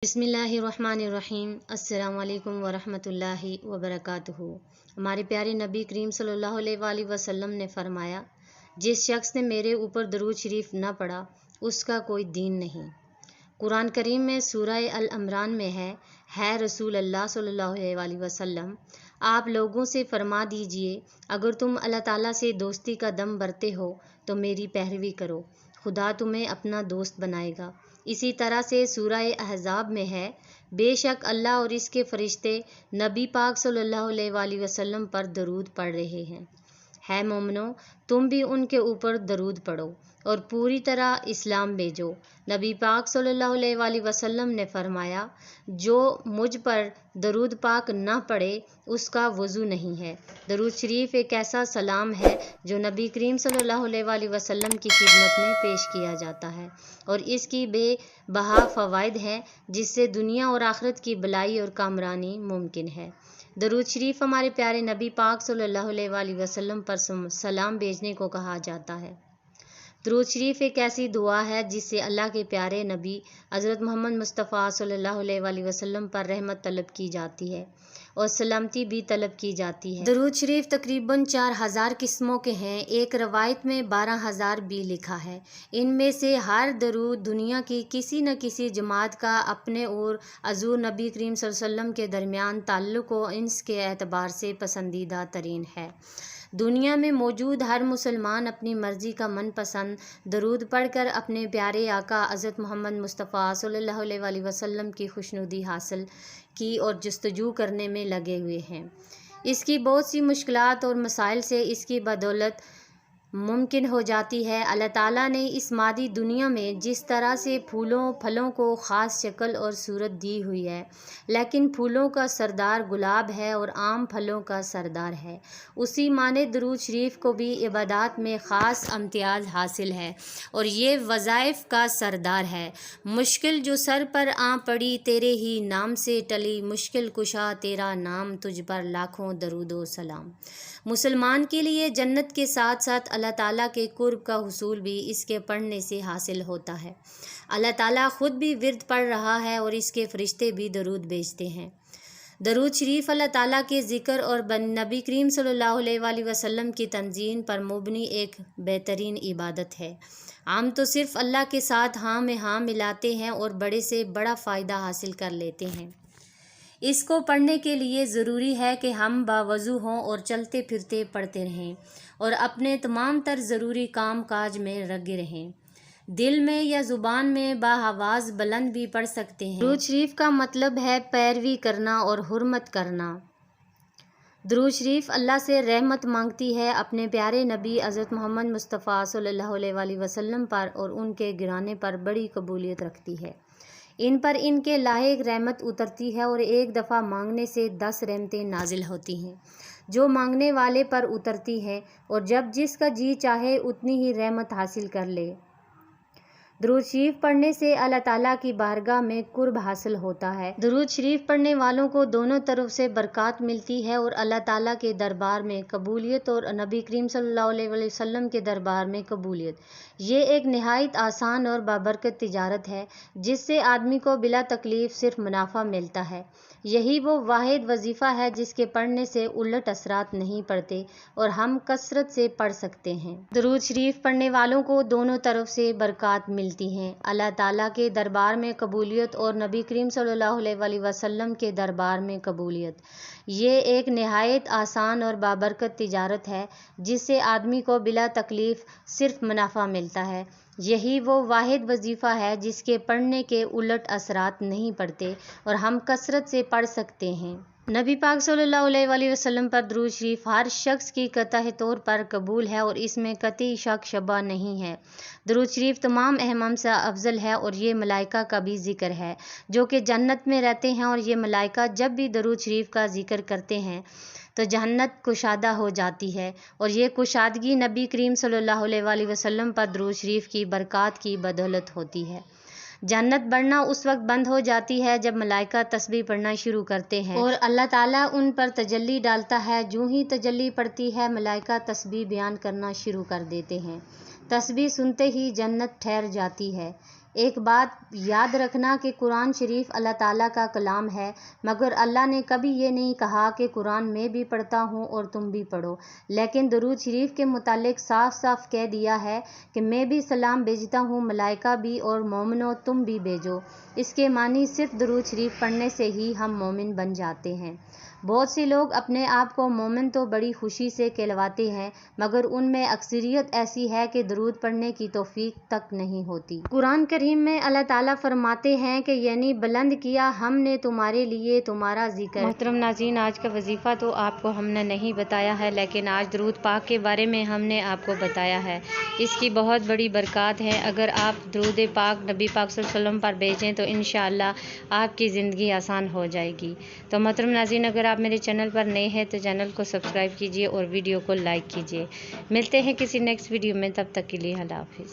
بسم اللہ الرحمن الرحیم۔ السلام علیکم ورحمۃ اللہ وبرکاتہ۔ ہمارے پیارے نبی کریم صلی اللہ علیہ وآلہ وسلم نے فرمایا، جس شخص نے میرے اوپر درود شریف نہ پڑھا اس کا کوئی دین نہیں۔ قرآن کریم میں سورہ العمران میں ہے رسول اللہ صلی اللہ علیہ وآلہ وسلم، آپ لوگوں سے فرما دیجئے اگر تم اللہ تعالیٰ سے دوستی کا دم بھرتے ہو تو میری پیروی کرو، خدا تمہیں اپنا دوست بنائے گا۔ اسی طرح سے سورہ احزاب میں ہے، بے شک اللہ اور اس کے فرشتے نبی پاک صلی اللہ علیہ وآلہ وسلم پر درود پڑھ رہے ہیں۔ ہے مومنو، تم بھی ان کے اوپر درود پڑھو اور پوری طرح اسلام بھیجو۔ نبی پاک صلی اللہ علیہ وآلہ وسلم نے فرمایا، جو مجھ پر درود پاک نہ پڑھے اس کا وضو نہیں ہے۔ درود شریف ایک ایسا سلام ہے جو نبی کریم صلی اللہ علیہ وآلہ وسلم کی خدمت میں پیش کیا جاتا ہے، اور اس کی بے بہا فوائد ہیں جس سے دنیا اور آخرت کی بھلائی اور کامرانی ممکن ہے۔ درود شریف ہمارے پیارے نبی پاک صلی اللہ علیہ وآلہ وسلم پر سلام بھیجنے کو کہا جاتا ہے۔ درود شریف ایک ایسی دعا ہے جس سے اللہ کے پیارے نبی حضرت محمد مصطفیٰ صلی اللہ علیہ وآلہ وسلم پر رحمت طلب کی جاتی ہے اور سلامتی بھی طلب کی جاتی ہے۔ درود شریف تقریباً 4000 قسموں کے ہیں، ایک روایت میں 12000 بھی لکھا ہے۔ ان میں سے ہر درود دنیا کی کسی نہ کسی جماعت کا اپنے اور حضور نبی کریم صلی اللہ علیہ وسلم کے درمیان تعلق و انس کے اعتبار سے پسندیدہ ترین ہے۔ دنیا میں موجود ہر مسلمان اپنی مرضی کا من پسند درود پڑھ کر اپنے پیارے آقا حضرت محمد مصطفیٰ صلی اللہ علیہ وآلہ وسلم کی خوشنودی حاصل کی اور جستجو کرنے میں لگے ہوئے ہیں۔ اس کی بہت سی مشکلات اور مسائل سے اس کی بدولت ممکن ہو جاتی ہے۔ اللہ تعالیٰ نے اس مادی دنیا میں جس طرح سے پھولوں پھلوں کو خاص شکل اور صورت دی ہوئی ہے، لیکن پھولوں کا سردار گلاب ہے اور عام پھلوں کا سردار ہے، اسی مانند درود شریف کو بھی عبادات میں خاص امتیاز حاصل ہے اور یہ وظائف کا سردار ہے۔ مشکل جو سر پر آ پڑی تیرے ہی نام سے ٹلی، مشکل کشا تیرا نام تجھ پر لاکھوں درود و سلام۔ مسلمان کے لیے جنت کے ساتھ ساتھ اللہ تعالیٰ کے قرب کا حصول بھی اس کے پڑھنے سے حاصل ہوتا ہے۔ اللہ تعالیٰ خود بھی ورد پڑھ رہا ہے اور اس کے فرشتے بھی درود بھیجتے ہیں۔ درود شریف اللہ تعالیٰ کے ذکر اور نبی کریم صلی اللہ علیہ وآلہ وسلم کی تنظیم پر مبنی ایک بہترین عبادت ہے۔ ہم تو صرف اللہ کے ساتھ ہاں میں ہاں ملاتے ہیں اور بڑے سے بڑا فائدہ حاصل کر لیتے ہیں۔ اس کو پڑھنے کے لیے ضروری ہے کہ ہم باوضو ہوں اور چلتے پھرتے پڑھتے رہیں اور اپنے تمام تر ضروری کام کاج میں لگے رہیں۔ دل میں یا زبان میں بآواز بلند بھی پڑھ سکتے ہیں۔ درود شریف کا مطلب ہے پیروی کرنا اور حرمت کرنا۔ درود شریف اللہ سے رحمت مانگتی ہے، اپنے پیارے نبی حضرت محمد مصطفیٰ صلی اللہ علیہ وآلہ وسلم پر اور ان کے گھرانے پر بڑی قبولیت رکھتی ہے۔ ان پر ان کے لاحق رحمت اترتی ہے اور ایک دفعہ مانگنے سے 10 رحمتیں نازل ہوتی ہیں جو مانگنے والے پر اترتی ہیں، اور جب جس کا جی چاہے اتنی ہی رحمت حاصل کر لے۔ درود شریف پڑھنے سے اللہ تعالیٰ کی بارگاہ میں قرب حاصل ہوتا ہے۔ درود شریف پڑھنے والوں کو دونوں طرف سے برکات ملتی ہے اور اللہ تعالیٰ کے دربار میں قبولیت اور نبی کریم صلی اللہ علیہ وسلم کے دربار میں قبولیت۔ یہ ایک نہایت آسان اور بابرکت تجارت ہے جس سے آدمی کو بلا تکلیف صرف منافع ملتا ہے۔ یہی وہ واحد وظیفہ ہے جس کے پڑھنے سے الٹ اثرات نہیں پڑتے اور ہم کثرت سے پڑھ سکتے ہیں۔ درود شریف پڑھنے والوں کو دونوں طرف سے برکات ملتی ہیں، اللہ تعالیٰ کے دربار میں قبولیت اور نبی کریم صلی اللہ علیہ وآلہ وسلم کے دربار میں قبولیت۔ یہ ایک نہایت آسان اور بابرکت تجارت ہے جس سے آدمی کو بلا تکلیف صرف منافع ملتا ہے۔ یہی وہ واحد وظیفہ ہے جس کے پڑھنے کے الٹ اثرات نہیں پڑتے اور ہم کثرت سے پڑھ سکتے ہیں۔ نبی پاک صلی اللہ علیہ وآلہ وسلم پر درود شریف ہر شخص کی قطعی طور پر قبول ہے اور اس میں قطعی شک شبہ نہیں ہے۔ درود شریف تمام اہمام سے افضل ہے اور یہ ملائکہ کا بھی ذکر ہے جو کہ جنت میں رہتے ہیں، اور یہ ملائکہ جب بھی درود شریف کا ذکر کرتے ہیں تو جنت کشادہ ہو جاتی ہے، اور یہ کشادگی نبی کریم صلی اللہ علیہ وآلہ وسلم پر درود شریف کی برکات کی بدولت ہوتی ہے۔ جنت بڑھنا اس وقت بند ہو جاتی ہے جب ملائکہ تسبیح پڑھنا شروع کرتے ہیں اور اللہ تعالیٰ ان پر تجلی ڈالتا ہے۔ جو ہی تجلی پڑتی ہے ملائکہ تسبیح بیان کرنا شروع کر دیتے ہیں۔ تسبیح سنتے ہی جنت ٹھہر جاتی ہے۔ ایک بات یاد رکھنا کہ قرآن شریف اللہ تعالیٰ کا کلام ہے، مگر اللہ نے کبھی یہ نہیں کہا کہ قرآن میں بھی پڑھتا ہوں اور تم بھی پڑھو، لیکن درود شریف کے متعلق صاف صاف کہہ دیا ہے کہ میں بھی سلام بھیجتا ہوں، ملائکہ بھی، اور مومنوں تم بھی بھیجو۔ اس کے معنی صرف درود شریف پڑھنے سے ہی ہم مومن بن جاتے ہیں۔ بہت سے لوگ اپنے آپ کو مومن تو بڑی خوشی سے کہلواتے ہیں، مگر ان میں اکثریت ایسی ہے کہ درود پڑھنے کی توفیق تک نہیں ہوتی۔ قرآن کریم میں اللہ تعالیٰ فرماتے ہیں کہ یعنی بلند کیا ہم نے تمہارے لیے تمہارا ذکر۔ محترم ناظرین، آج کا وظیفہ تو آپ کو ہم نے نہیں بتایا ہے، لیکن آج درود پاک کے بارے میں ہم نے آپ کو بتایا ہے۔ اس کی بہت بڑی برکات ہے۔ اگر آپ درود پاک نبی پاک صلی اللہ علیہ وسلم پر بھیجیں تو انشاءاللہ آپ کی زندگی آسان ہو جائے گی۔ تو محترم ناظرین، اگر آپ میرے چینل پر نئے ہیں تو چینل کو سبسکرائب کیجیے اور ویڈیو کو لائک کیجیے۔ ملتے ہیں کسی نیکسٹ ویڈیو میں، تب تک کے لیے اللہ حافظ۔